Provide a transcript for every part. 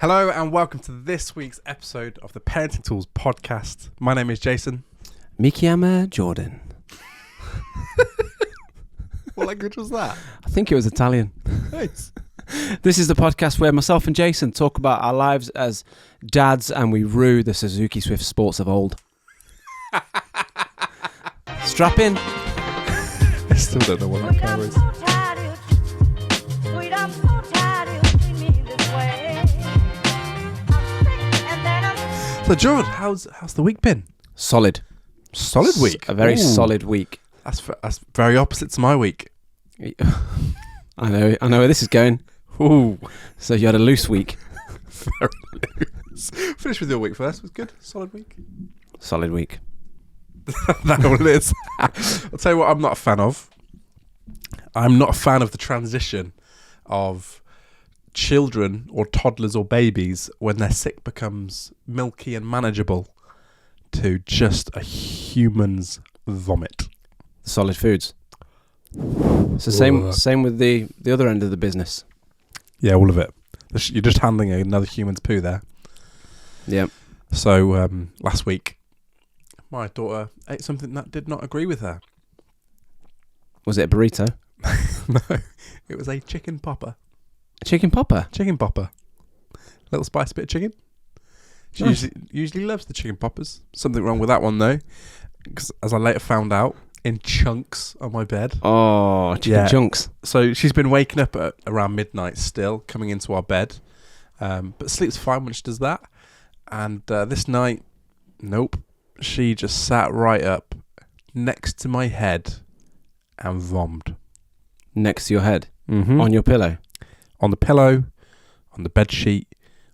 Hello and welcome to this week's episode of the Parenting Tools podcast. My name is Jason. Mikiyama Jordan. What language was that? I think it was Italian. Nice. This is the podcast where myself and Jason talk about our lives as dads and we rue the Suzuki Swift sports of old. Strap in. I still don't know what that car is. So Jordan, how's the week been? Solid. Solid week? A very Ooh. solid week. That's very opposite to my week. I know where this is going. Ooh. So you had a loose week. Very loose. Finish with your week first. Was good? Solid week? Solid week. That's what it is. I'll tell you what I'm not a fan of. I'm not a fan of the transition of children or toddlers or babies when they're sick becomes milky and manageable to just a human's vomit. Solid foods. It's the same with the other end of the business. Yeah, all of it. You're just handling another human's poo there. Yeah. So last week, my daughter ate something that did not agree with her. Was it a burrito? No, it was a chicken popper. A chicken popper? Chicken popper. Little spicy bit of chicken. She Nice. usually loves the chicken poppers. Something wrong with that one though, because as I later found out, in chunks on my bed. Oh, chicken chunks. So she's been waking up at around midnight still, coming into our bed. But sleeps fine when she does that. And this night, nope. She just sat right up next to my head and vommed. Next to your head? Mm-hmm. On your pillow? On the pillow, on the bed sheet,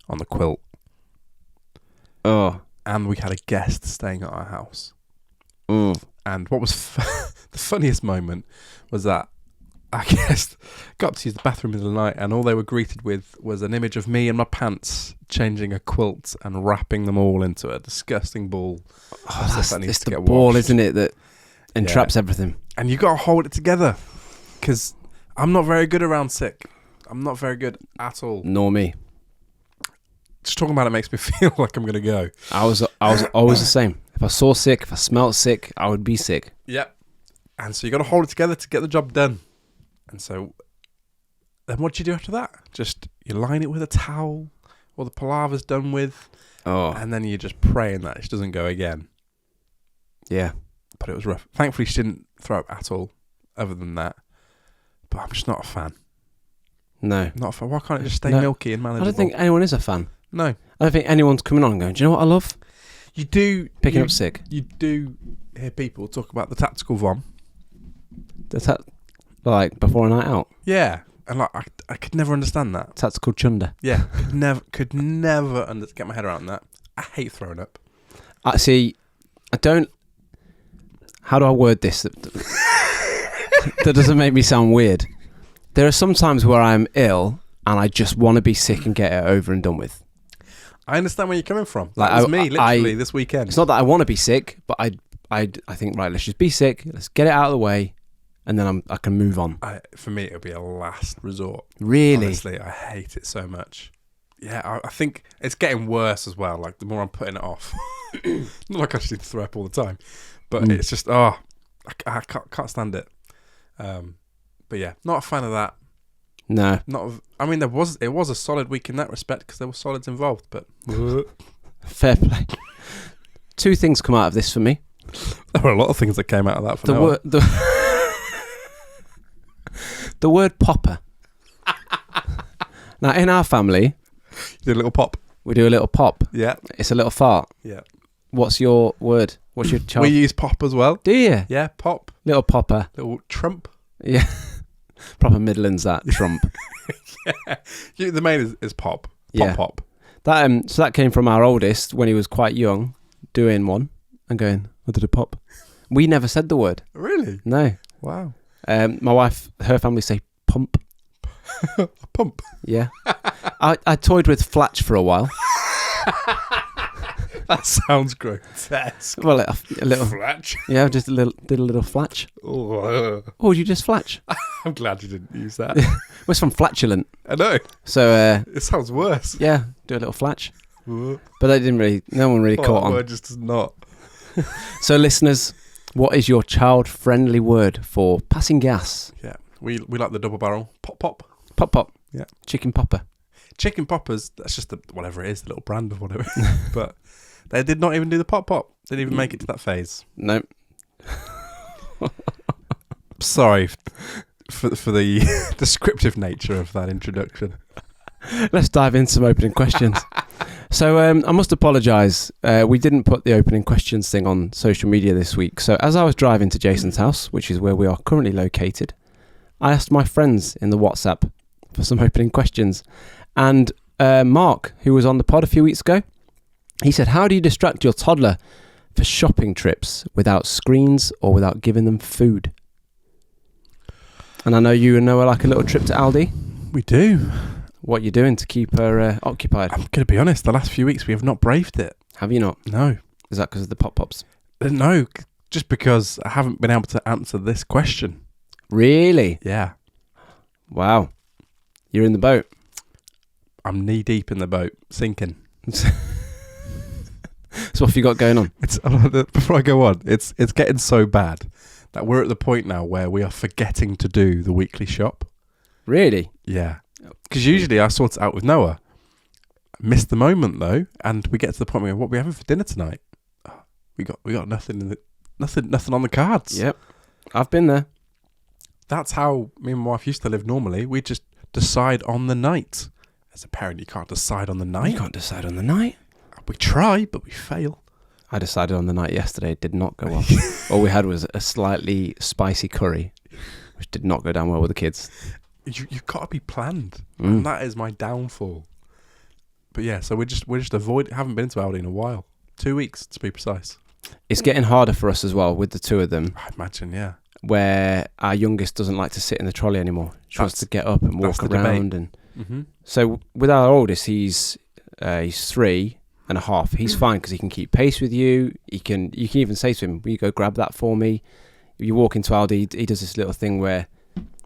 on the quilt. Oh. And we had a guest staying at our house. Mm. And what was the funniest moment was that I guess got up to use the bathroom in the night and all they were greeted with was an image of me in my pants changing a quilt and wrapping them all into a disgusting ball. It's the ball, isn't it, that entraps everything. And you got to hold it together because I'm not very good around sick. I'm not very good at all. Nor me. Just talking about it makes me feel like I'm going to go. I was always the same. If I saw sick, if I smelled sick, I would be sick. Yep. And so you got to hold it together to get the job done. And so then what do you do after that? Just you line it with a towel or the palaver's done with. Oh. And then you're just praying that it doesn't go again. Yeah. But it was rough. Thankfully, she didn't throw up at all other than that. But I'm just not a fan. No. Not a fan. Why can't it just stay milky and manageable? I don't think anyone is a fan. No. I don't think anyone's coming on and going, do you know what I love? You do. Picking up sick. You do hear people talk about the tactical vom. Like before a night out? Yeah. And like I could never understand that. Tactical chunder. Yeah. Could never get my head around that. I hate throwing up. I see. I don't. How do I word this? That doesn't make me sound weird. There are some times where I'm ill and I just want to be sick and get it over and done with. I understand where you're coming from. Like that was me, literally, this weekend. It's not that I want to be sick, but I think, right, let's just be sick, let's get it out of the way, and then I can move on. For me, it would be a last resort. Really? Honestly, I hate it so much. Yeah, I think it's getting worse as well. Like, the more I'm putting it off. Not like I just need to throw up all the time. But it's just, I can't stand it. But yeah, not a fan of that. No. I mean, it was a solid week in that respect because there were solids involved, but... Fair play. Two things come out of this for me. There were a lot of things that came out of that for Noah. The word popper. Now, in our family... You do a little pop. We do a little pop. Yeah. It's a little fart. Yeah. What's your word? What's your child? We use pop as well. Do you? Yeah, pop. Little popper. Little trump. Yeah. Proper Midlands, that. Trump. Yeah. The main is pop. Pop. That so that came from our oldest when he was quite young, doing one and going, I did a pop. We never said the word. Really? No. Wow. My wife, her family say pump. A pump? Yeah. I toyed with flatch for a while. That sounds grotesque. Well, a little flatch. Yeah, just did a little flatch. Oh, Oh, you just flatch? I'm glad you didn't use that. It's from flatulent. I know. So, It sounds worse. yeah, do a little flatch. But they didn't really, no one really caught on. Word just does not. So listeners, what is your child-friendly word for passing gas? Yeah. We like the double barrel. Pop, pop. Pop, pop. Yeah. Chicken popper. Chicken poppers, that's just whatever it is, the little brand of whatever. But they did not even do the pop, pop. They didn't even make it to that phase. No. Sorry for the descriptive nature of that introduction. Let's dive into some opening questions. So I must apologise. We didn't put the opening questions thing on social media this week. So as I was driving to Jason's house, which is where we are currently located, I asked my friends in the WhatsApp for some opening questions. And Mark, who was on the pod a few weeks ago, he said, how do you distract your toddler for shopping trips without screens or without giving them food? And I know you and Noah like a little trip to Aldi. We do. What are you doing to keep her occupied? I'm going to be honest, the last few weeks we have not braved it. Have you not? No. Is that because of the pop-pops? No, just because I haven't been able to answer this question. Really? Yeah. Wow. You're in the boat. I'm knee deep in the boat, sinking. So what have you got going on? Before I go on, it's getting so bad that we're at the point now where we are forgetting to do the weekly shop. Really? Yeah. Because usually I sort it out with Noah. Missed the moment though, and we get to the point where what are we having for dinner tonight? Oh, we got nothing nothing on the cards. Yep. I've been there. That's how me and my wife used to live normally. We just decide on the night. As a parent, you can't decide on the night. You can't decide on the night. We try, but we fail. I decided on the night yesterday. It did not go well. All we had was a slightly spicy curry, which did not go down well with the kids. You've got to be planned. And that is my downfall. But yeah, so we're just haven't been to Aldi in a while. 2 weeks to be precise. It's getting harder for us as well with the two of them. I imagine, yeah. Where our youngest doesn't like to sit in the trolley anymore. She wants to get up and walk around. And so with our oldest, he's 3.5. He's fine because he can keep pace with you. You can even say to him, "Will you go grab that for me?" You walk into Aldi, he does this little thing where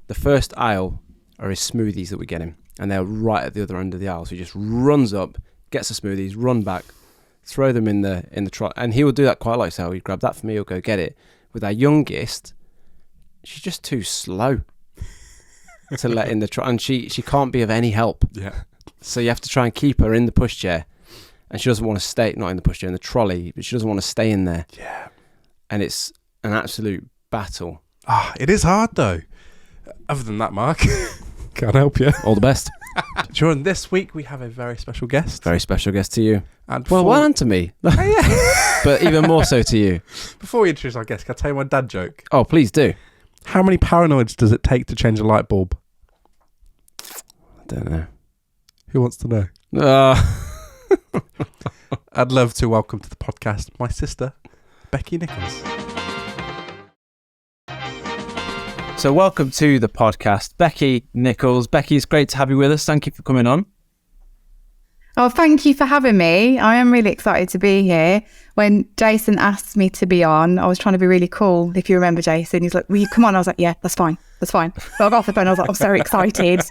the first aisle are his smoothies that we get him, and they're right at the other end of the aisle. So he just runs up, gets the smoothies, run back, throw them in the trolley, and he will do that quite a lot. So he'll grab that for me, he'll go get it. With our youngest, she's just too slow to let in the trolley, and she can't be of any help. Yeah. So you have to try and keep her in the pushchair, and she doesn't want to stay, not in the pushchair, in the trolley, but she doesn't want to stay in there. Yeah. And it's an absolute battle. It is hard though. Other than that, Mark, can't help you. All the best. During this week, we have a very special guest. Very special guest to you. And and to me. But even more so to you. Before we introduce our guest, can I tell you my dad joke? Oh, please do. How many paranoids does it take to change a light bulb? I don't know. Who wants to know? I'd love to welcome to the podcast my sister, Beki Nicholls. So welcome to the podcast, Beki Nicholls. Beki, it's great to have you with us. Thank you for coming on. Oh, thank you for having me. I am really excited to be here. When Jason asked me to be on, I was trying to be really cool. If you remember Jason, he's like, "Will you come on?" I was like, "Yeah, that's fine. That's fine." So I got off the phone. I was like, "I'm so excited."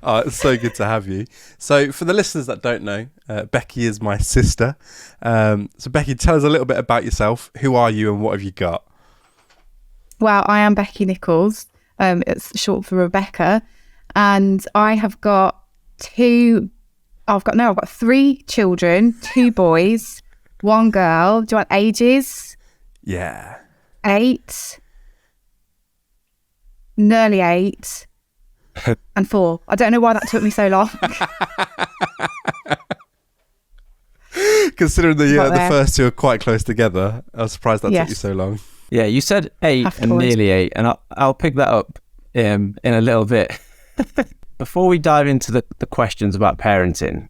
Oh, it's so good to have you. So for the listeners that don't know, Beki is my sister. So Beki, tell us a little bit about yourself. Who are you and what have you got? Well, I am Beki Nicholls. It's short for Rebecca. And I have got I've got 3 children, 2 boys, 1 girl. Do you want ages? Yeah. 8, nearly 8, and 4. I don't know why that took me so long. Considering the first 2 are quite close together, I was surprised that took you so long. Yeah, you said 8 and nearly 8, and I'll pick that up in a little bit. Before we dive into the questions about parenting,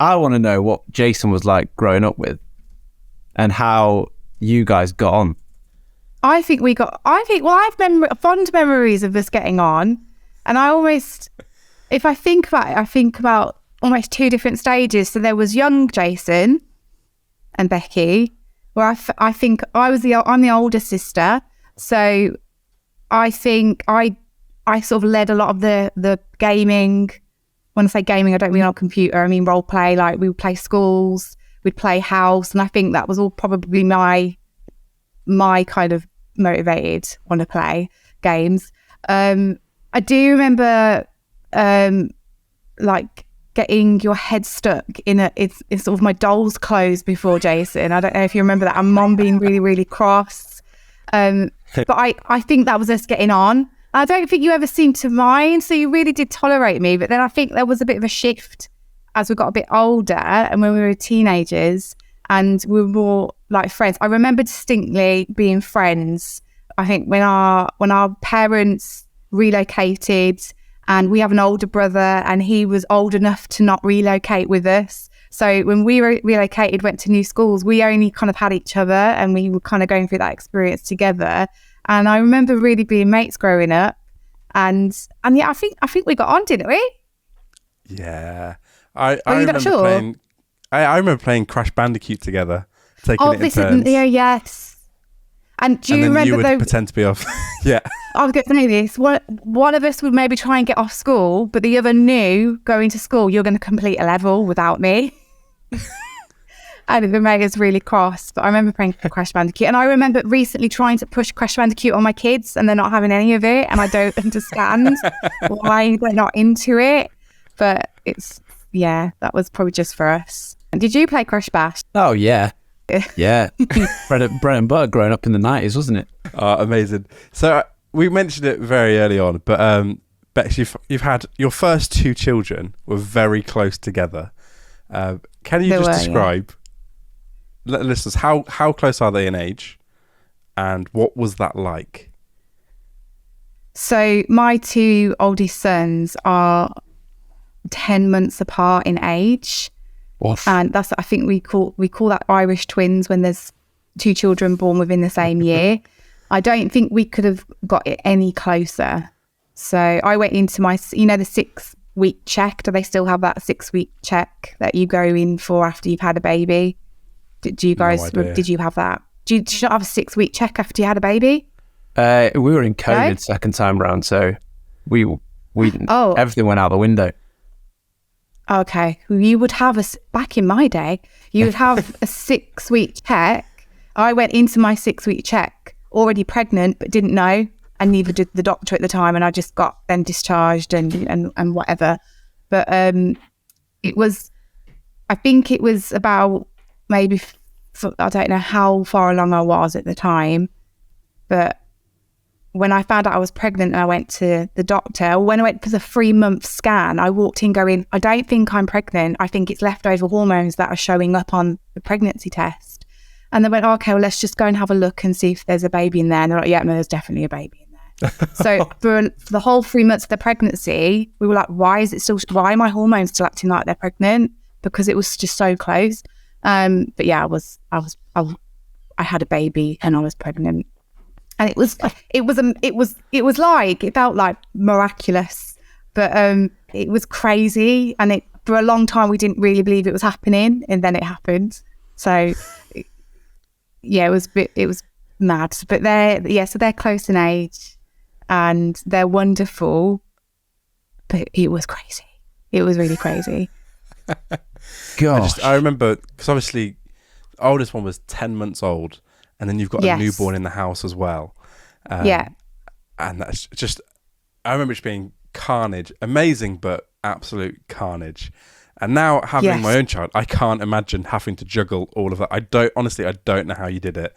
I want to know what Jason was like growing up with and how you guys got on. I have fond memories of us getting on, and if I think about it, I think about almost 2 different stages. So there was young Jason and Beki, where I think I'm the older sister, so I think I sort of led a lot of the gaming. When I say gaming, I don't mean on computer, I mean role play. Like we would play schools, we'd play house, and I think that was all probably my kind of motivated want to play games. I do remember like getting your head stuck in it's sort of my doll's clothes before Jason. I don't know if you remember that, and Mom being really, really cross. But I think that was us getting on. I don't think you ever seemed to mind, so you really did tolerate me. But then I think there was a bit of a shift as we got a bit older and when we were teenagers and we were more like friends. I remember distinctly being friends. I think when our parents relocated, and we have an older brother and he was old enough to not relocate with us. So when we relocated, went to new schools, we only kind of had each other and we were kind of going through that experience together. And I remember really being mates growing up. And yeah, I think we got on, didn't we? Yeah. I remember playing Crash Bandicoot together, taking it in turns. Yes. And do you remember you would pretend to be off? Yeah. I was going to say this. One of us would maybe try and get off school, but the other knew going to school, you're going to complete a level without me. And it made us really cross. But I remember playing Crash Bandicoot. And I remember recently trying to push Crash Bandicoot on my kids and they're not having any of it. And I don't understand why they're not into it. But that was probably just for us. And did you play Crash Bash? Oh, yeah. Yeah. bread and butter growing up in the 90s, wasn't it? Amazing. So we mentioned it very early on, but Bex, you've had your first two children were very close together. Can you describe, listeners, how close are they in age and what was that like? So my two oldest sons are 10 months apart in age. What? And that's, I think we call that Irish twins when there's two children born within the same year. I don't think we could have got it any closer. So I went into my, the 6-week check. Do they still have that 6-week check that you go in for after you've had a baby? Do you guys, did you have that? Did you not have a 6-week check after you had a baby? We were in COVID second time round, so we everything went out the window. Okay, you would have back in my day, you would have a 6-week check. I went into my 6-week check already pregnant, but didn't know, and neither did the doctor at the time, and I just got then discharged and whatever. But I think it was about maybe, I don't know how far along I was at the time, but when I found out I was pregnant and I went to the doctor, when I went for the 3-month scan, I walked in going, I don't think I'm pregnant. I think it's leftover hormones that are showing up on the pregnancy test. And they went, okay, well, let's just go and have a look and see if there's a baby in there. And they're like, yeah, no, there's definitely a baby in there. So for the whole 3 months of the pregnancy, we were like, why are my hormones still acting like they're pregnant? Because it was just so close. But yeah, I had a baby and I was pregnant. And it felt like miraculous, but it was crazy. And for a long time, we didn't really believe it was happening, and then it happened. So yeah, it was mad. But they're close in age, and they're wonderful. But it was crazy. It was really crazy. Gosh, I remember because obviously, the oldest one was 10 months old. And then you've got a newborn in the house as well. And that's just, I remember it being carnage. Amazing, but absolute carnage. And now having my own child, I can't imagine having to juggle all of that. I don't know how you did it.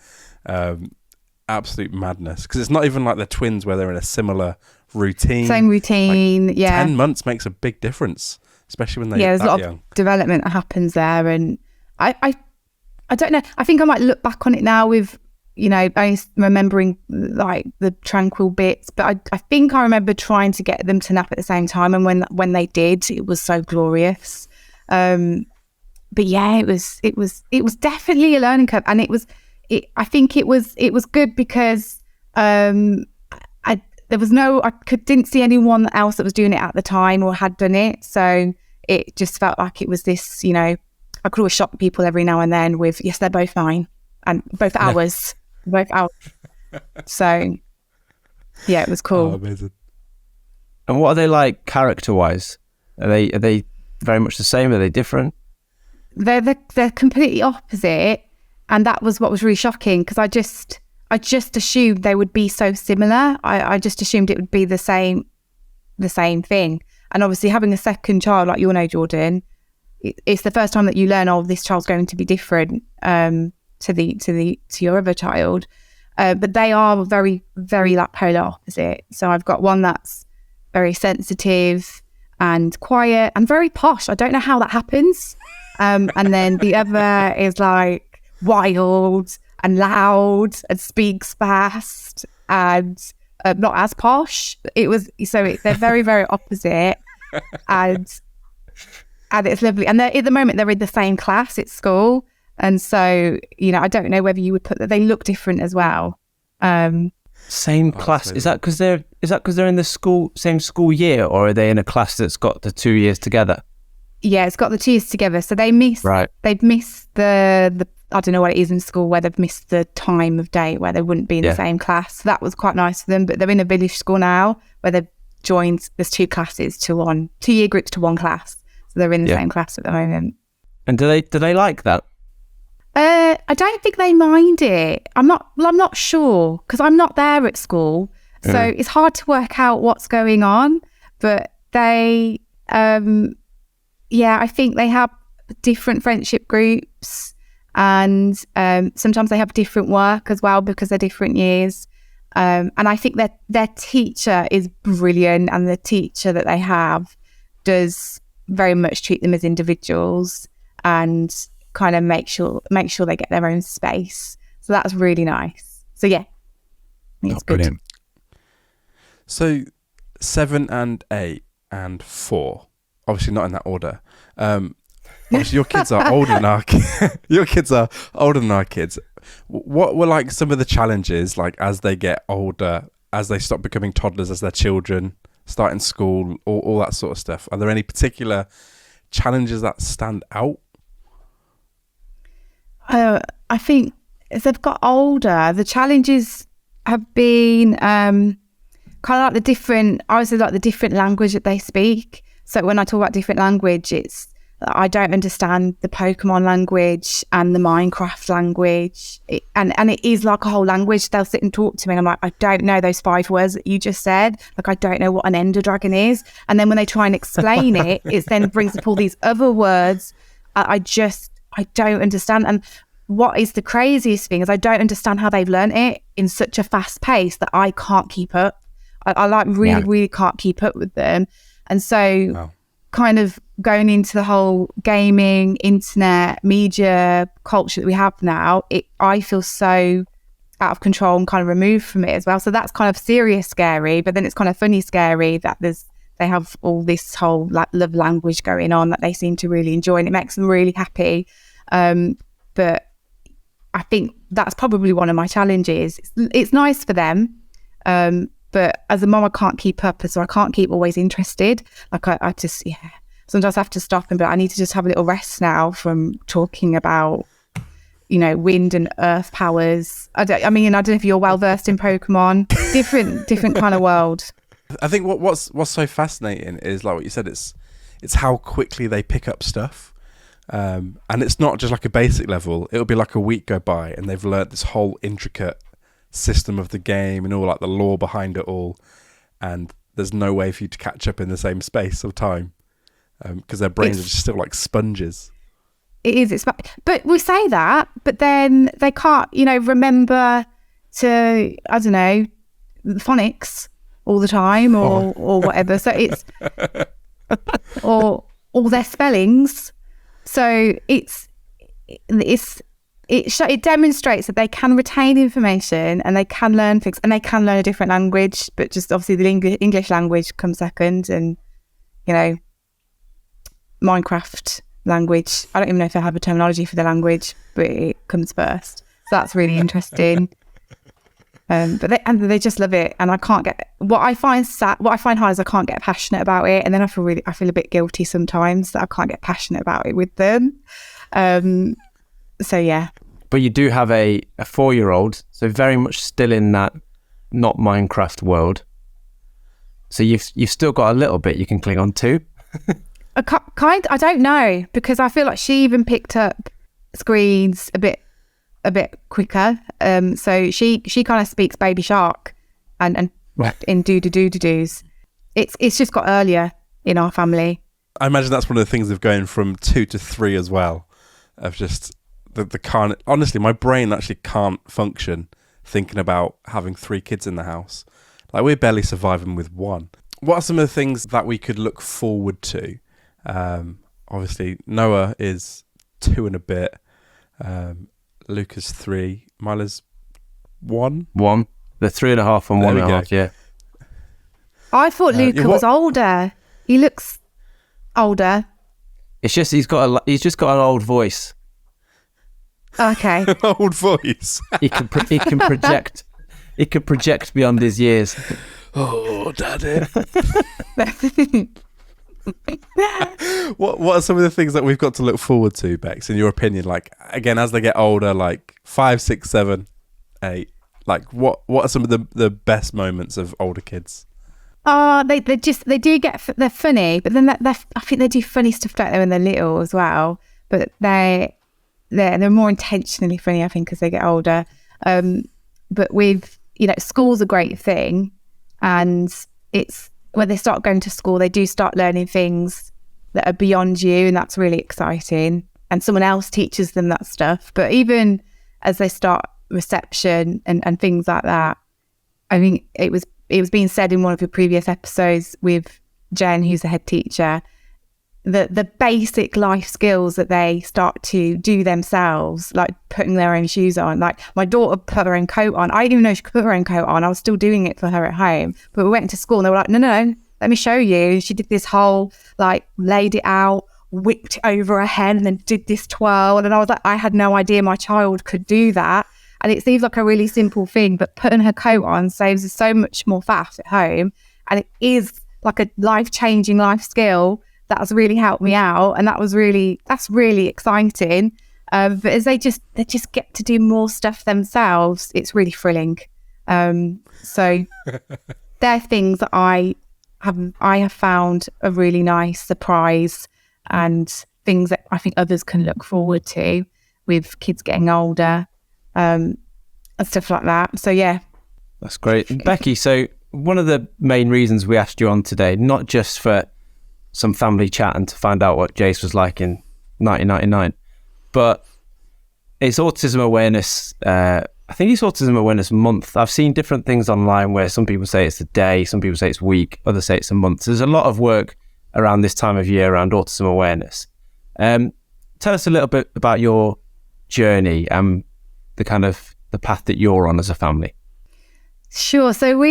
Absolute madness. Because it's not even like the twins where they're in a similar routine. Same routine, like 10 months makes a big difference, especially when they're there's that a lot young. of development that happens there. And I don't know. I think I might look back on it now with, only remembering like the tranquil bits. But I think I remember trying to get them to nap at the same time. And when they did, it was so glorious. But yeah, it was definitely a learning curve. And I think it was good because didn't see anyone else that was doing it at the time or had done it. So it just felt like it was this, I could always shock people every now and then with, yes, they're both mine and both ours. So Yeah, it was cool. Oh, amazing. And what are they like character-wise? Are they very much the same? Are they different? They're completely opposite, and that was what was really shocking, because I just assumed they would be so similar. I just assumed it would be the same thing. And obviously, having a second child, like you'll know, Jordan, it's the first time that you learn, oh, this child's going to be different to your other child. But they are very, very like polar opposite. So I've got one that's very sensitive and quiet and very posh. I don't know how that happens. And then the other is like wild and loud and speaks fast and not as posh. They're very, very opposite, and it's lovely. And at the moment they're in the same class at school, and so I don't know whether you would put that they look different as well. Same class. Is that because they're in the same school year, or are they in a class that's got the 2 years together? Yeah, it's got the 2 years together. So they've missed the I don't know what it is in school where they've missed the time of day where they wouldn't be in the same class. So that was quite nice for them. But they're in a village school now where they've joined, there's 2 classes to 2 year groups to 1 class. So they're in the same class at the moment. And do they like that? I don't think they mind it. I'm not sure, because I'm not there at school. So it's hard to work out what's going on. But they, I think they have different friendship groups, and sometimes they have different work as well because they're different years. And I think that their teacher is brilliant, and the teacher that they have does very much treat them as individuals and kind of make sure they get their own space. So that's really nice. So yeah, I think it's good. Brilliant. So 7 and 8 and 4, obviously not in that order. Obviously your kids are older than our your kids are older than our kids. What were like some of the challenges, like as they get older, as they stop becoming toddlers, as their children starting school, all that sort of stuff? Are there any particular challenges that stand out? I think as they've got older, the challenges have been kind of like the different language that they speak. So when I talk about different language, it's I don't understand the Pokemon language and the Minecraft language, and it is like a whole language. They'll sit and talk to me, and I'm like, I don't know those 5 words that you just said. Like, I don't know what an Ender Dragon is. And then when they try and explain it, it then brings up all these other words. I don't understand. And what is the craziest thing is I don't understand how they've learned it in such a fast pace that I can't keep up. I really can't keep up with them. And so kind of going into the whole gaming, internet, media culture that we have now, I feel so out of control and kind of removed from it as well. So that's kind of serious scary, but then it's kind of funny scary that they have all this whole love language going on that they seem to really enjoy, and it makes them really happy. But I think that's probably one of my challenges. It's nice for them, but as a mom, I can't keep up, so I can't keep always interested. Like I just, sometimes I have to stop and be like, I need to just have a little rest now from talking about, wind and earth powers. I don't know if you're well versed in Pokemon. different kind of world. I think what's so fascinating is like what you said. It's how quickly they pick up stuff. And it's not just like a basic level. It'll be like a week go by and they've learnt this whole intricate system of the game and all like the lore behind it all, and there's no way for you to catch up in the same space of time because their brains are just still like sponges. It is. But we say that, but then they can't remember to, I don't know, phonics all the time or whatever. So it's or all their spellings. So it demonstrates that they can retain information and they can learn things and they can learn a different language, but just obviously the English language comes second, and Minecraft language, I don't even know if they have a terminology for the language, but it comes first. So that's really interesting. But they just love it, and I can't get what I find hard is I can't get passionate about it, and then I feel a bit guilty sometimes that I can't get passionate about it with them. So yeah. But you do have a 4-year-old, so very much still in that not Minecraft world. So you've still got a little bit you can cling on to. I don't know, because I feel like she even picked up screens a bit quicker. So she kind of speaks Baby Shark and in do-do-do-do-dos. It's just got earlier in our family. I imagine that's one of the things of going from 2 to 3 as well. Of just the can't. Honestly, my brain actually can't function thinking about having 3 kids in the house. Like, we're barely surviving with 1. What are some of the things that we could look forward to? Obviously, Noah is 2 and a bit. Luca's 3. Mila's 1. 1. The 3.5 and 1.5. Yeah. I thought Luca was older. He looks older. It's just he's just got an old voice. Okay. An old voice. He can project. He can project beyond his years. Oh, Daddy. What are some of the things that we've got to look forward to, Bex, in your opinion? Like, again, as they get older, like 5, 6, 7, 8. Like, what are some of the best moments of older kids? They're funny, but then I think they do funny stuff like that when they're little as well. But they're more intentionally funny, I think, as they get older. But with, school's a great thing, and it's when they start going to school, they do start learning things that are beyond you, and that's really exciting. And someone else teaches them that stuff. But even as they start reception and things like that, I mean, it was being said in one of your previous episodes with Jen, who's the head teacher, the basic life skills that they start to do themselves, like putting their own shoes on. Like, my daughter put her own coat on. I didn't even know she could put her own coat on. I was still doing it for her at home. But we went to school and they were like, no, let me show you. She did this whole, like, laid it out, whipped it over her head, and then did this twirl. And I was like, I had no idea my child could do that. And it seems like a really simple thing, but putting her coat on saves us so much more faff at home. And it is like a life-changing life skill that has really helped me out. And that's really exciting. But as they just get to do more stuff themselves, it's really thrilling. So they're things that I have found a really nice surprise, and things that I think others can look forward to with kids getting older. And stuff like that. So yeah, that's great. Becky, so one of the main reasons we asked you on today, not just for some family chat and to find out what Jace was like in 1999, but it's Autism Awareness. I think it's Autism Awareness Month. I've seen different things online where some people say it's a day, some people say it's a week, others say it's a month. So there's a lot of work around this time of year around autism awareness. Tell us a little bit about your journey and the path that you're on as a family. Sure. So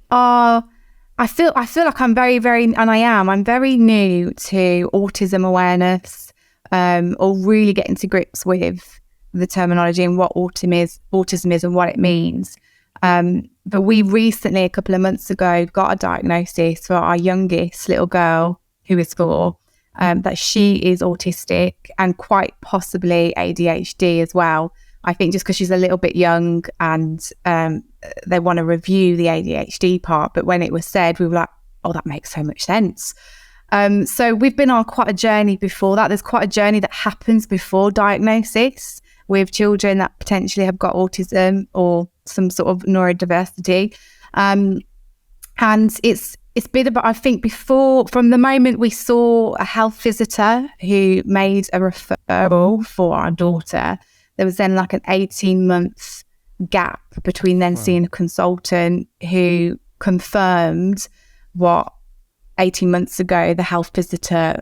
I feel like I'm very, very, and I'm very new to autism awareness, or really getting to grips with the terminology and what autism is and what it means. But we recently, a couple of months ago, got a diagnosis for our youngest little girl, who is 4, that she is autistic and quite possibly ADHD as well. I think just because she's a little bit young, and they want to review the ADHD part. But when it was said, we were like, oh, that makes so much sense. So we've been on quite a journey before that. There's quite a journey that happens before diagnosis with children that potentially have got autism or some sort of neurodiversity. And it's been about, I think, before, from the moment we saw a health visitor who made a referral for our daughter, there was then like an 18-month gap between then seeing a consultant who confirmed what 18 months ago the health visitor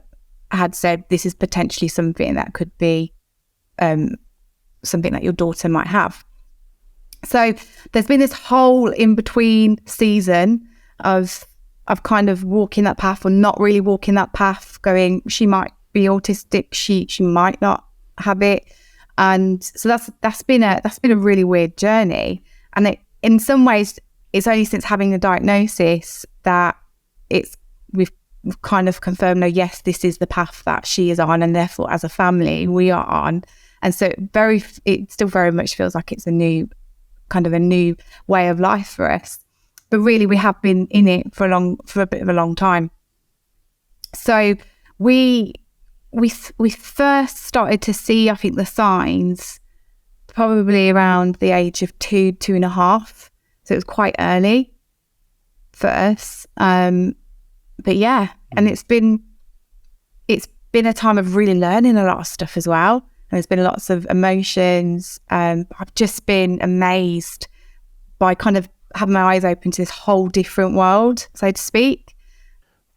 had said, this is potentially something that could be something that your daughter might have. So there's been this whole in-between season of kind of walking that path or not really walking that path, going, she might be autistic, she might not have it. And so that's been a really weird journey. And in some ways, it's only since having the diagnosis that we've kind of confirmed, no, yes, this is the path that she is on, and therefore as a family we are on. And so it still very much feels like it's a new way of life for us. But really, we have been in it for a bit of a long time. So we first started to see, I think, the signs probably around the age of 2.5. So it was quite early for us. But yeah, and it's been a time of really learning a lot of stuff as well. And there's been lots of emotions. I've just been amazed by kind of having my eyes open to this whole different world, so to speak.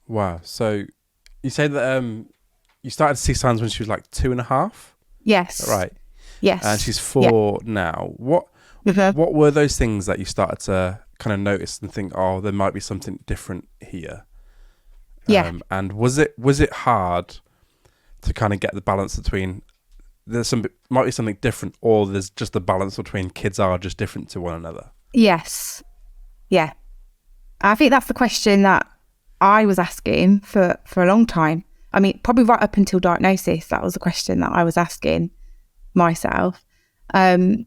Wow. So you say that you started to see signs when she was like 2.5? Yes. Right. Yes. And she's 4 now. What were those things that you started to kind of notice and think, oh, there might be something different here? Yeah. And was it hard to kind of get the balance between might be something different, or there's just the balance between kids are just different to one another? Yes. Yeah. I think that's the question that I was asking for a long time. I mean, probably right up until diagnosis, that was the question that I was asking myself. And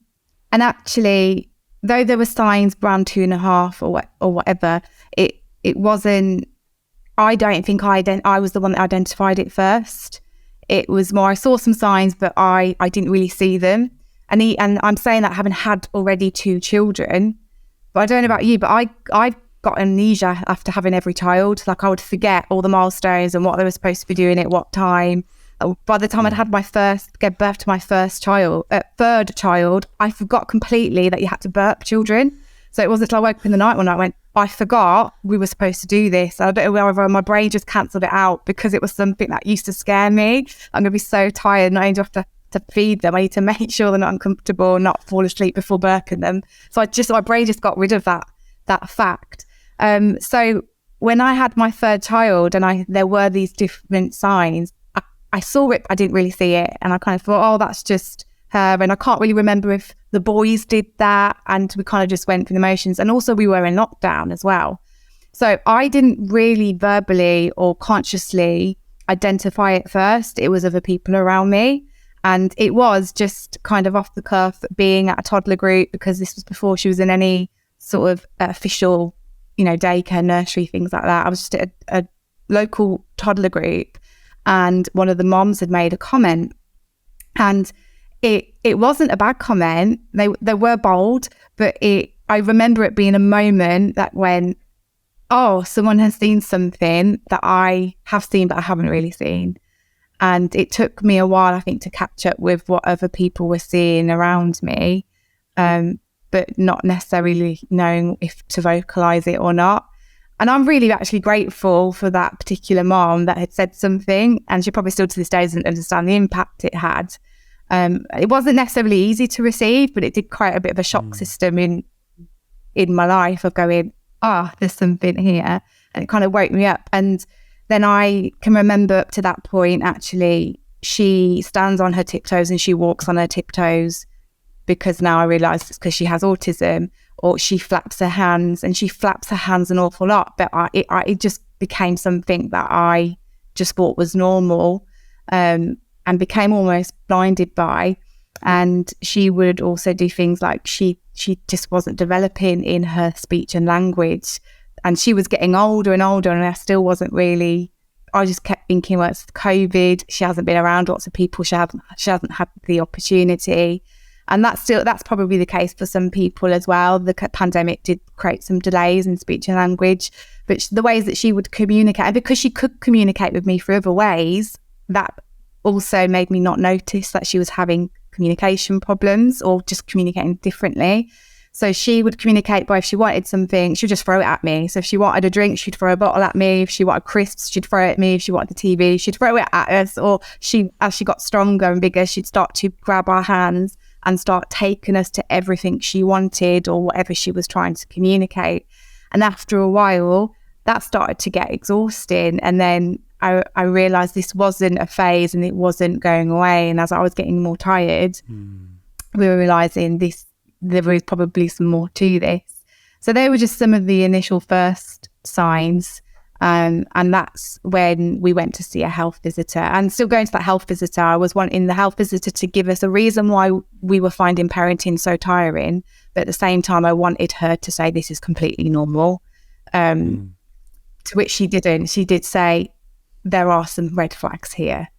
actually, though there were signs around 2.5 or whatever, it wasn't. I don't think I was the one that identified it first. It was more, I saw some signs, but I didn't really see them. And I'm saying that having had already 2 children, but I don't know about you, but I got amnesia after having every child. Like, I would forget all the milestones and what they were supposed to be doing at what time. By the time I'd had gave birth to my third child, I forgot completely that you had to burp children. So it wasn't until I woke up in the night one night, I went, I forgot we were supposed to do this. I don't know whether my brain just cancelled it out because it was something that used to scare me. I'm going to be so tired, not only do I have to feed them, I need to make sure they're not uncomfortable, not fall asleep before burping them. So my brain just got rid of that fact. So when I had my third child and there were these different signs, I saw it, I didn't really see it. And I kind of thought, oh, that's just her. And I can't really remember if the boys did that. And we kind of just went through the motions. And also we were in lockdown as well. So I didn't really verbally or consciously identify it first. It was other people around me. And it was just kind of off the cuff being at a toddler group, because this was before she was in any sort of official, daycare, nursery, things like that. I was just at a local toddler group, and one of the moms had made a comment, and it wasn't a bad comment. They were bold, but I remember it being a moment that when, oh, someone has seen something that I have seen but I haven't really seen. And it took me a while, I think, to catch up with what other people were seeing around me, but not necessarily knowing if to vocalise it or not. And I'm really actually grateful for that particular mom that had said something, and she probably still to this day doesn't understand the impact it had. It wasn't necessarily easy to receive, but it did create a bit of a shock system in my life of going, there's something here. And it kind of woke me up. And then I can remember up to that point, actually, she stands on her tiptoes and she walks on her tiptoes, because now I realise it's because she has autism. Or she flaps her hands, and she flaps her hands an awful lot. But it just became something that I just thought was normal, and became almost blinded by. And she would also do things like she just wasn't developing in her speech and language. And she was getting older and older, and I still wasn't really. I just kept thinking, well, it's COVID. She hasn't been around lots of people. She hasn't had the opportunity. And that's probably the case for some people as well. The pandemic did create some delays in speech and language, but the ways that she would communicate, and because she could communicate with me through other ways, that also made me not notice that she was having communication problems or just communicating differently. So she would communicate by, if she wanted something, she would just throw it at me. So if she wanted a drink, she'd throw a bottle at me. If she wanted crisps, she'd throw it at me. If she wanted the TV, she'd throw it at us. Or as she got stronger and bigger, she'd start to grab our hands and start taking us to everything she wanted or whatever she was trying to communicate. And after a while, that started to get exhausting. And then I realised this wasn't a phase and it wasn't going away. And as I was getting more tired, we were realising there was probably some more to this. So they were just some of the initial first signs. And that's when we went to see a health visitor. And still going to that health visitor, I was wanting the health visitor to give us a reason why we were finding parenting so tiring. But at the same time, I wanted her to say this is completely normal. To which she didn't. She did say there are some red flags here.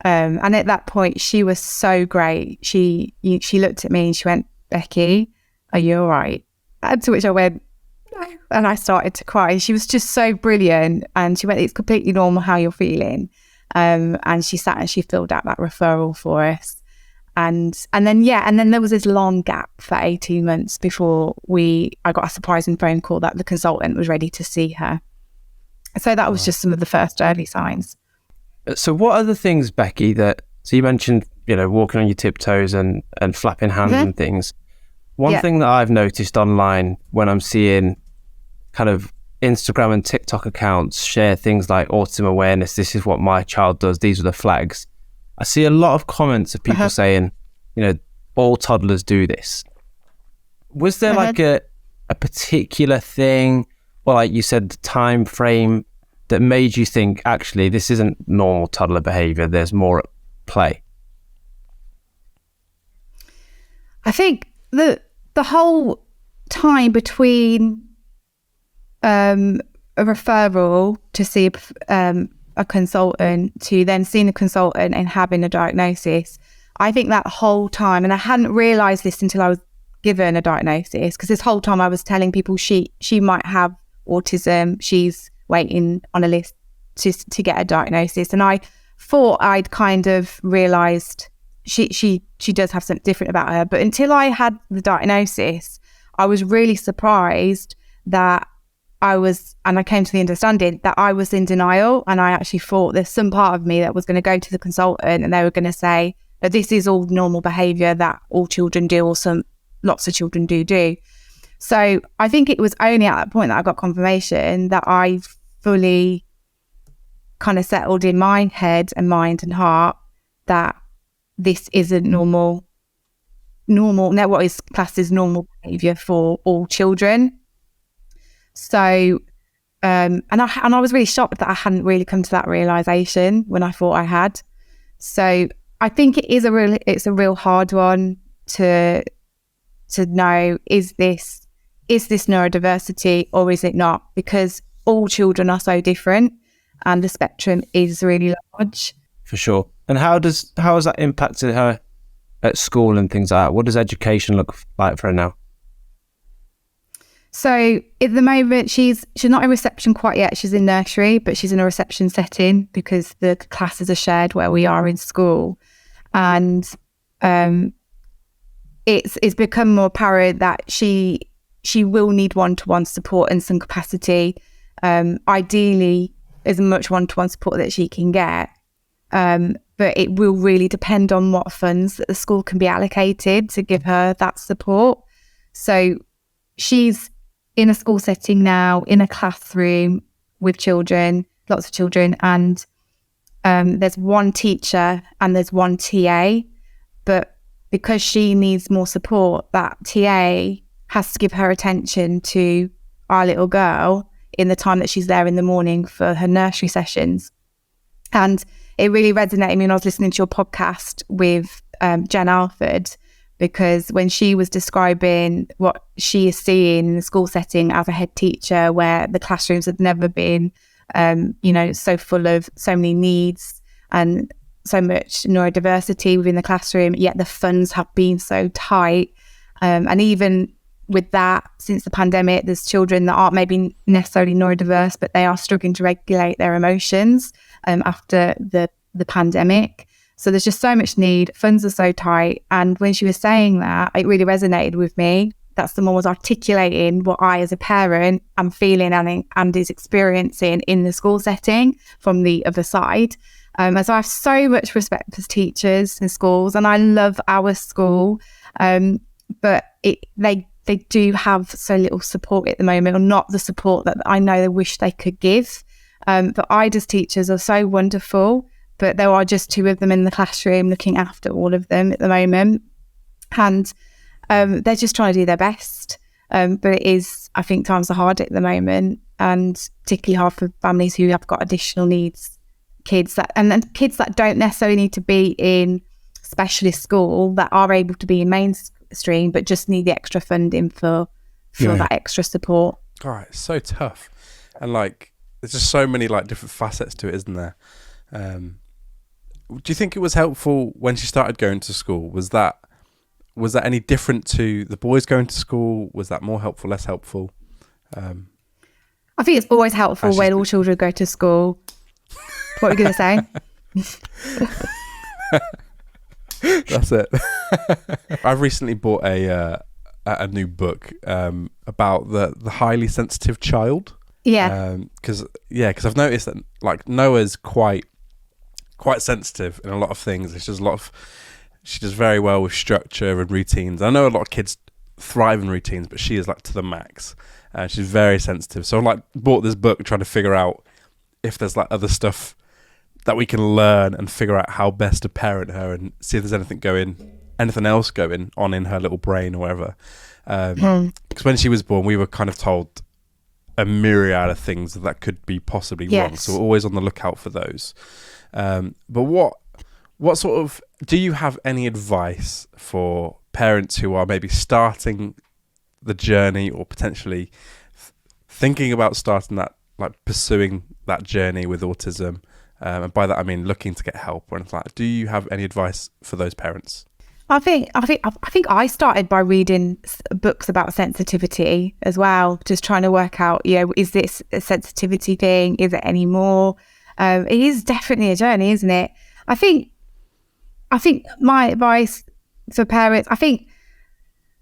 And at that point, she was so great. She looked at me and she went, "Beki, are you all right?" And to which I went, "No." And I started to cry. She was just so brilliant. And she went, "It's completely normal how you're feeling." And she sat and she filled out that referral for us. And then there was this long gap for 18 months before I got a surprising phone call that the consultant was ready to see her. So that was just some of the first early signs. So what are the things, Beki, so you mentioned, walking on your tiptoes and flapping hands and things. One thing that I've noticed online when I'm seeing kind of Instagram and TikTok accounts share things like autism awareness, this is what my child does, these are the flags. I see a lot of comments of people saying, all toddlers do this. Was there like a particular thing, or like you said, the time frame that made you think, actually, this isn't normal toddler behavior, there's more at play? I think the whole time between a referral to see a consultant to then seeing a consultant and having a diagnosis, I think that whole time, and I hadn't realised this until I was given a diagnosis, because this whole time I was telling people she might have autism, she's waiting on a list to get a diagnosis, and I thought I'd kind of realised she does have something different about her. But until I had the diagnosis, I was really surprised that I came to the understanding that I was in denial, and I actually thought there's some part of me that was going to go to the consultant and they were going to say that this is all normal behaviour that all children do, or lots of children do. So I think it was only at that point that I got confirmation that I fully kind of settled in my head and mind and heart that this isn't normal, what is classed as normal behaviour for all children. So, and I was really shocked that I hadn't really come to that realisation when I thought I had. So I think it's a real hard one to know, is this neurodiversity or is it not? Because all children are so different and the spectrum is really large. For sure. And how has that impacted her at school and things like that? What does education look like for her now? So at the moment, she's not in reception quite yet. She's in nursery, but she's in a reception setting because the classes are shared where we are in school. And it's become more apparent that she will need one-to-one support and some capacity, ideally as much one-to-one support that she can get. But it will really depend on what funds that the school can be allocated to give her that support. So she's in a school setting now, in a classroom with children, lots of children, and there's one teacher and there's one TA. But because she needs more support, that TA has to give her attention to our little girl in the time that she's there in the morning for her nursery sessions. And it really resonated when I was listening to your podcast with Jen Alford, because when she was describing what she is seeing in the school setting as a head teacher, where the classrooms have never been, so full of so many needs and so much neurodiversity within the classroom, yet the funds have been so tight. And even with that, since the pandemic, there's children that aren't maybe necessarily neurodiverse, but they are struggling to regulate their emotions after the pandemic. So there's just so much need, funds are so tight. And when she was saying that, it really resonated with me. That someone was articulating what I as a parent am feeling and is experiencing in the school setting from the other side. And so I have so much respect for teachers in schools, and I love our school. But they do have so little support at the moment, or not the support that I know they wish they could give. But IDA's teachers are so wonderful, but there are just two of them in the classroom looking after all of them at the moment. And they're just trying to do their best. But it is, I think, times are hard at the moment, and particularly hard for families who have got additional needs, kids that don't necessarily need to be in specialist school, that are able to be in mainstream, but just need the extra funding for that extra support. God, it's so tough, and like there's just so many like different facets to it, isn't there? Do you think it was helpful when she started going to school? Was that any different to the boys going to school? Was that more helpful, less helpful? I think it's always helpful when all children go to school. What are you going to say? That's it. I've recently bought a new book about the highly sensitive child. Yeah. Because I've noticed that like Noah's quite sensitive in a lot of things. It's just she does very well with structure and routines. I know a lot of kids thrive in routines, but she is like to the max. She's very sensitive. So I like bought this book trying to figure out if there's like other stuff that we can learn and figure out how best to parent her, and see if there's anything else going on in her little brain or whatever. Because when she was born, we were kind of told a myriad of things that could be possibly wrong. So we're always on the lookout for those. But what sort of, do you have any advice for parents who are maybe starting the journey, or potentially thinking about starting that, like pursuing that journey with autism? And by that I mean looking to get help or anything like that. Do you have any advice for those parents? I think I started by reading books about sensitivity as well, just trying to work out, is this a sensitivity thing? Is it any more? It is definitely a journey, isn't it? I think my advice for parents,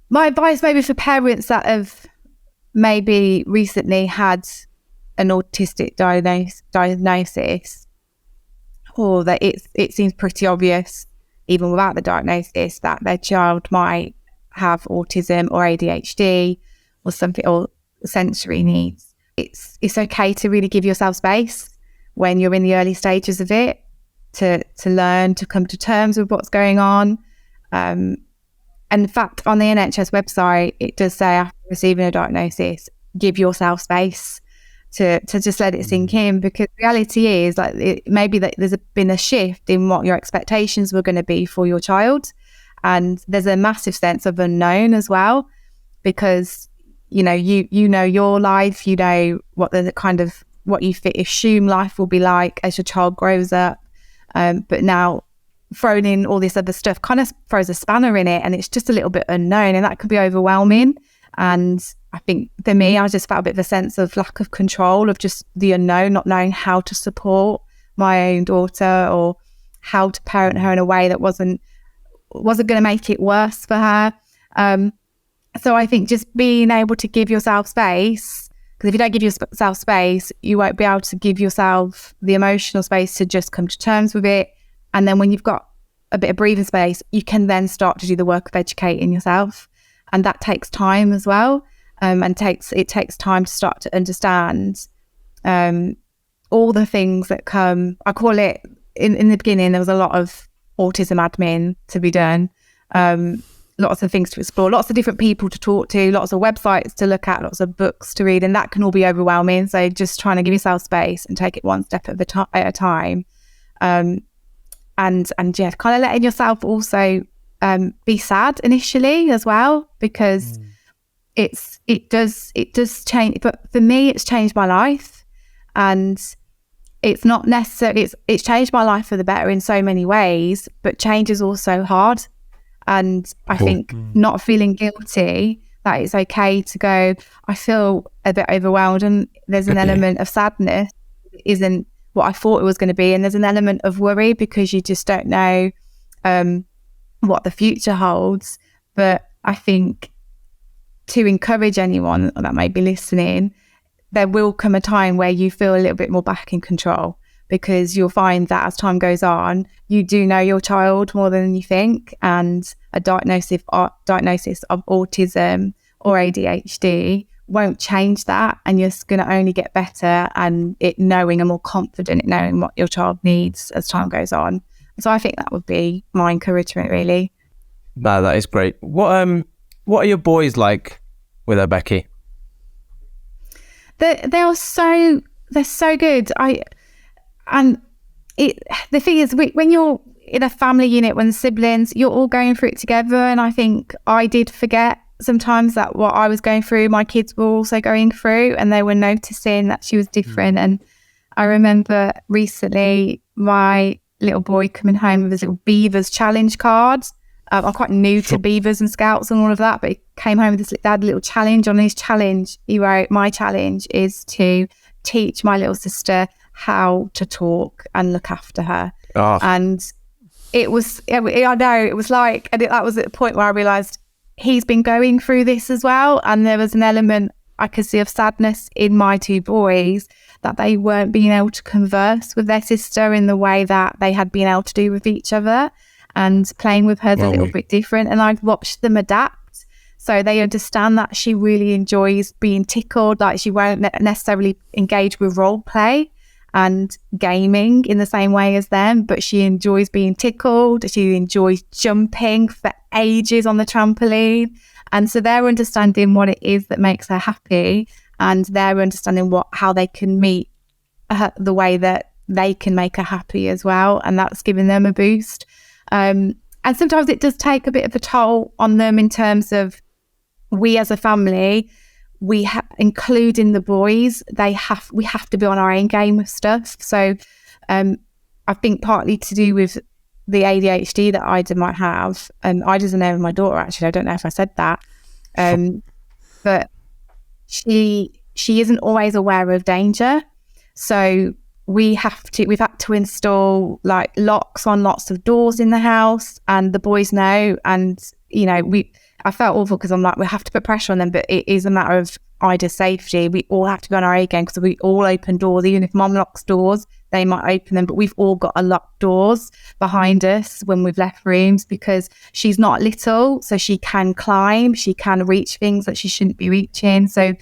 maybe for parents that have maybe recently had an autistic diagnosis, or that it seems pretty obvious even without the diagnosis that their child might have autism or ADHD or something, or sensory needs. It's okay to really give yourself space when you're in the early stages of it, to learn, to come to terms with what's going on. And in fact, on the NHS website, it does say after receiving a diagnosis, give yourself space to just let it sink in, because reality is like maybe that there's been a shift in what your expectations were going to be for your child, and there's a massive sense of unknown as well, because you know your life, what the kind of what you assume life will be like as your child grows up, but now throwing in all this other stuff kind of throws a spanner in it, and it's just a little bit unknown, and that can be overwhelming. And I think for me, I just felt a bit of a sense of lack of control, of just the unknown, not knowing how to support my own daughter or how to parent her in a way that wasn't going to make it worse for her. So I think just being able to give yourself space, because if you don't give yourself space, you won't be able to give yourself the emotional space to just come to terms with it. And then when you've got a bit of breathing space, you can then start to do the work of educating yourself. And that takes time as well. And it takes time to start to understand all the things that come. I call it, in the beginning, there was a lot of autism admin to be done. Lots of things to explore, lots of different people to talk to, lots of websites to look at, lots of books to read, and that can all be overwhelming. So just trying to give yourself space and take it one step at a time. And yeah, kind of letting yourself also be sad initially as well, because it does change. But for me, it's changed my life, and it's not necessarily, it's changed my life for the better in so many ways, but change is also hard. And I think not feeling guilty, that it's okay to go, I feel a bit overwhelmed, and there's an element of sadness. It isn't what I thought it was going to be, and there's an element of worry because you just don't know what the future holds. But I think to encourage anyone that may be listening, there will come a time where you feel a little bit more back in control, because you'll find that as time goes on, you do know your child more than you think, and a diagnosis of autism or ADHD won't change that, and you're going to only get better and knowing and more confident in knowing what your child needs as time goes on. So I think that would be my encouragement, really. No, that is great. What are your boys like with her, Beki? They're so good. The thing is, when you're in a family unit, when siblings, you're all going through it together. And I think I did forget sometimes that what I was going through, my kids were also going through, and they were noticing that she was different. And I remember recently my little boy coming home with his little Beavers challenge cards. I'm quite new to Beavers and Scouts and all of that, but he came home with this, they had a little challenge. On his challenge, he wrote, "My challenge is to teach my little sister how to talk and look after her." Oh. And I know, it was like, and that was at the point where I realised he's been going through this as well. And there was an element I could see of sadness in my two boys that they weren't being able to converse with their sister in the way that they had been able to do with each other. And playing with her is a little bit different. And I've watched them adapt. So they understand that she really enjoys being tickled. Like, she won't necessarily engage with role play and gaming in the same way as them, but she enjoys being tickled. She enjoys jumping for ages on the trampoline. And so they're understanding what it is that makes her happy, and they're understanding how they can meet the way that they can make her happy as well. And that's giving them a boost. And sometimes it does take a bit of a toll on them in terms of, we as a family, including the boys, we have to be on our A game with stuff. So I think partly to do with the ADHD that Ida might have, and Ida's the name of my daughter, actually, I don't know if I said that, but she isn't always aware of danger. So we've had to install like locks on lots of doors in the house, and the boys know. And I felt awful because I'm like, we have to put pressure on them, but it is a matter of Ida's safety. We all have to be on our A game, because we all open doors. Even if Mum locks doors, they might open them, but we've all got unlocked doors behind us when we've left rooms, because she's not little, so she can climb, she can reach things that she shouldn't be reaching. So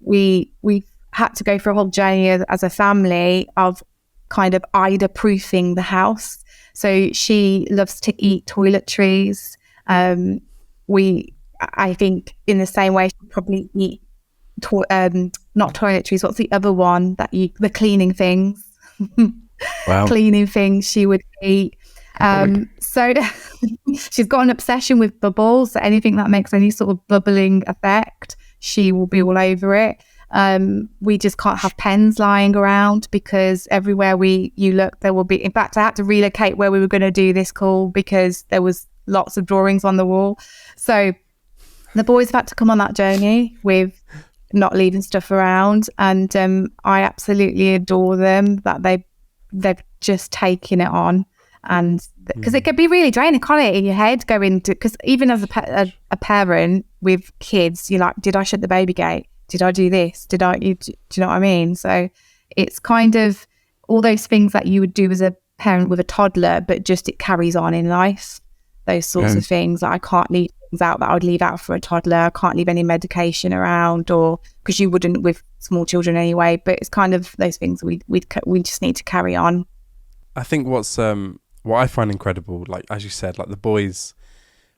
we've had to go through a whole journey as a family of kind of Ida proofing the house. So she loves to eat toiletries. I think in the same way, she'd probably eat not toiletries. What's the other one the cleaning things? Wow. Cleaning things she would eat. So she's got an obsession with bubbles. So anything that makes any sort of bubbling effect, she will be all over it. We just can't have pens lying around, because everywhere you look, there will be. In fact, I had to relocate where we were going to do this call because there was lots of drawings on the wall. So the boys have had to come on that journey with not leaving stuff around, and I absolutely adore them that they've just taken it on. And because it could be really draining, can't it, in your head, because even as a parent with kids, you're like, did I shut the baby gate? Did I do this? Do you know what I mean? So it's kind of all those things that you would do as a parent with a toddler, but just it carries on in life. Those sorts of things that I can't leave things out that I would leave out for a toddler. I can't leave any medication around, or because you wouldn't with small children anyway. But it's kind of those things we just need to carry on. I think what I find incredible, like as you said, like the boys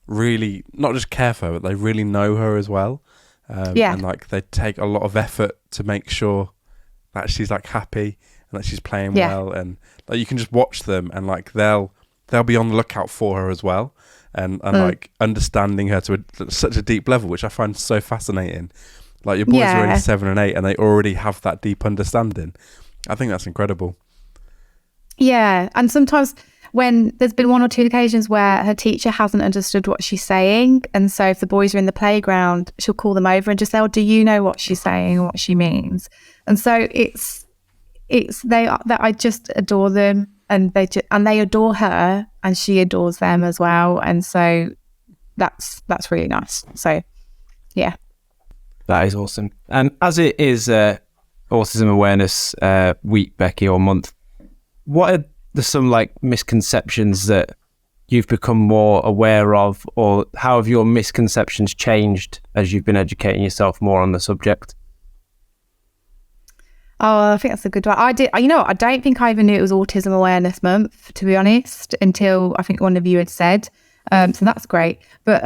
really not just care for her, but they really know her as well. And like they take a lot of effort to make sure that she's like happy and that she's playing well, and like you can just watch them, and like they'll be on the lookout for her as well, and like understanding her to such a deep level, which I find so fascinating. Like your boys are only 7 and 8 and they already have that deep understanding. I think that's incredible. Yeah, and sometimes when there's been 1 or 2 occasions where her teacher hasn't understood what she's saying, and so if the boys are in the playground, she'll call them over and just say, "Oh, do you know what she's saying or what she means?" And so I just adore them, and they adore her, and she adores them as well, and so that's really nice. So yeah, that is awesome. And as it is Autism Awareness week, Beki, or month, what are some like misconceptions that you've become more aware of, or how have your misconceptions changed as you've been educating yourself more on the subject? Oh, I think that's a good one. I don't think I even knew it was Autism Awareness Month, to be honest, until I think one of you had said. So that's great. But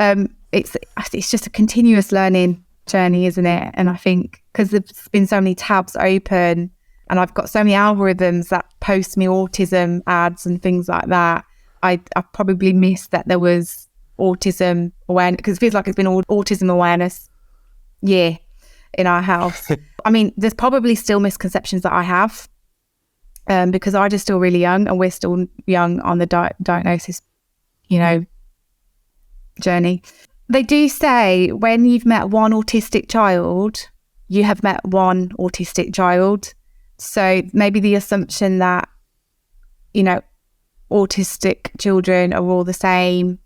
it's just a continuous learning journey, isn't it? And I think because there's been so many tabs open and I've got so many algorithms that post me autism ads and things like that, I probably missed that there was autism awareness, because it feels like it's been autism awareness year in our house. I mean, there's probably still misconceptions that I have, because I'm just still really young and we're still young on the diagnosis, journey. They do say when you've met one autistic child, you have met one autistic child. So maybe the assumption that, autistic children are all the same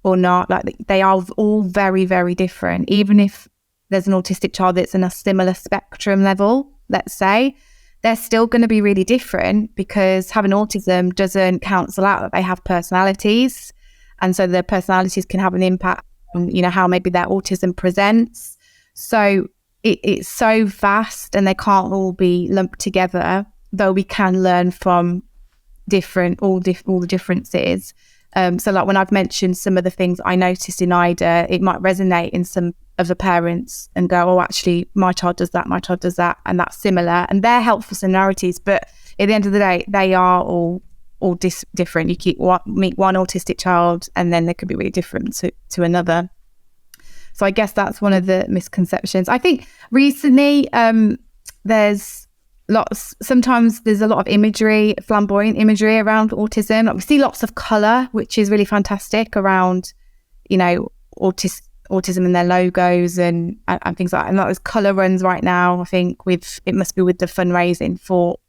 or not, like they are all very, very different. Even if there's an autistic child that's in a similar spectrum level, let's say, they're still going to be really different, because having autism doesn't cancel out that they have personalities. And so their personalities can have an impact on, how maybe their autism presents. So it's so vast and they can't all be lumped together, though we can learn from all the differences. So like when I've mentioned some of the things I noticed in Ida, it might resonate in some of the parents and go, oh, actually, my child does that, and that's similar. And they're helpful similarities, but at the end of the day, they are all different. You meet one autistic child and then they could be really different to another. So I guess that's one of the misconceptions. I think recently sometimes there's a lot of imagery, flamboyant imagery around autism. Like we see lots of colour, which is really fantastic around, autism and their logos and things like that. And there's colour runs right now, I think, it must be with the fundraising for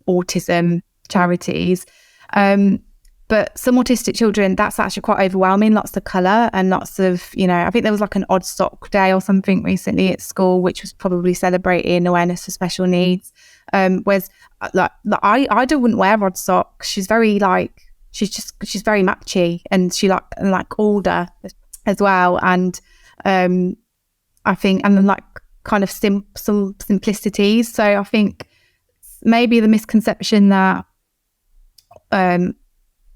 autism charities. But some autistic children, that's actually quite overwhelming, lots of colour and lots of, I think there was like an odd sock day or something recently at school, which was probably celebrating awareness for special needs. Whereas Ida wouldn't wear odd socks. She's very she's very matchy, and she like older as well. And I think, and then like kind of some simplicities. So I think maybe the misconception that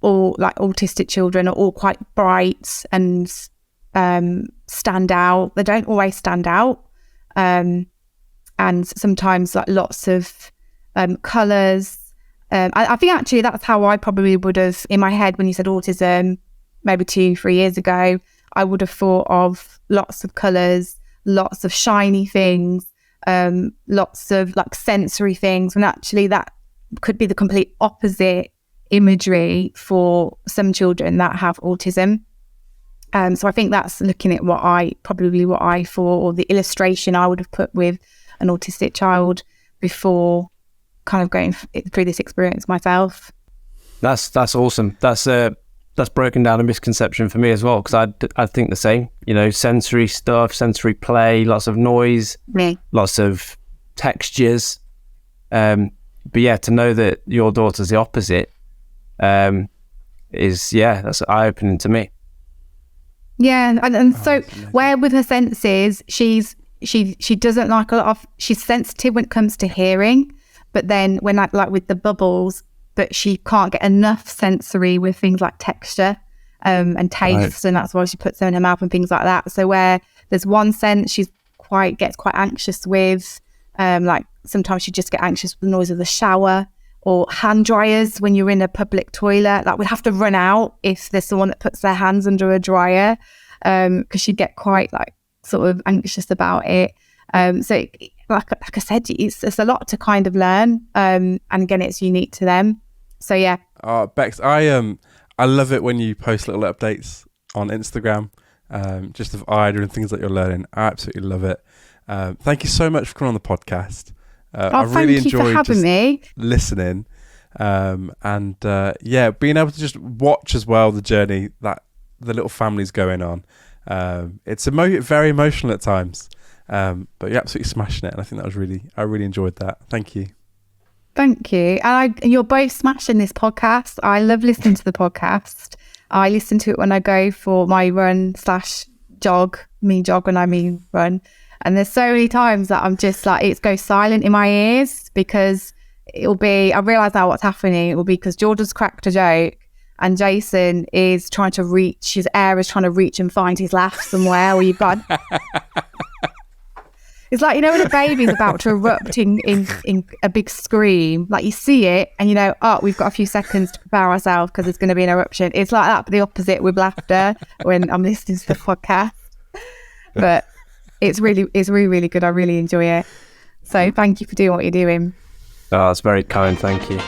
all like autistic children are all quite bright and stand out. They don't always stand out, and sometimes like lots of colours. I think actually that's how I probably would have, in my head when you said autism maybe 2-3 years ago, I would have thought of lots of colours, lots of shiny things, lots of like sensory things, when actually that could be the complete opposite imagery for some children that have autism. So I think that's looking at what I thought, or the illustration I would have put with an autistic child before kind of going through this experience myself. That's awesome. That's broken down a misconception for me as well, because I think the same. Sensory stuff, sensory play, lots of noise, lots of textures. But yeah, to know that your daughter's the opposite that's eye-opening to me. Yeah, and so where with her senses, she doesn't like a lot of, she's sensitive when it comes to hearing, but then when like with the bubbles, but she can't get enough sensory with things like texture and taste, and that's why she puts them in her mouth and things like that. So where there's one sense she gets quite anxious with, like sometimes she just get anxious with the noise of the shower, or hand dryers when you're in a public toilet. Like we'd have to run out if there's someone that puts their hands under a dryer, because she'd get quite like sort of anxious about it. So like I said, it's a lot to kind of learn, and again, it's unique to them. So yeah. Bex, I love it when you post little updates on Instagram, just of Ida and things that you're learning. I absolutely love it. Thank you so much for coming on the podcast. I really enjoyed having me listening, and being able to just watch as well the journey that the little family's going on. It's very emotional at times, but you're absolutely smashing it, and I think I really enjoyed that. Thank you. Thank you. And you're both smashing this podcast. I love listening to the podcast. I listen to it when I go for my run/jog. Jog when I mean run. And there's so many times that I'm just like, it goes silent in my ears, because I realise now what's happening. It will be because Jordan's cracked a joke and Jason is trying to reach and find his laugh somewhere, or you've got It's like, you know, when a baby's about to erupt in a big scream, like you see it and you know, oh, we've got a few seconds to prepare ourselves because there's going to be an eruption. It's like that, but the opposite with laughter when I'm listening to the podcast. But it's really, really good. I really enjoy it. So thank you for doing what you're doing. Oh, that's very kind. Thank you.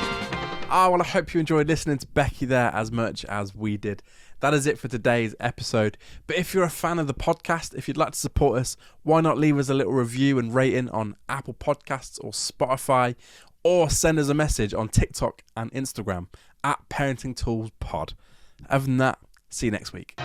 Oh, well, I hope you enjoyed listening to Becky there as much as we did. That is it for today's episode. But if you're a fan of the podcast, if you'd like to support us, why not leave us a little review and rating on Apple Podcasts or Spotify, or send us a message on TikTok and Instagram at Parenting Tools Pod. Other than that, see you next week.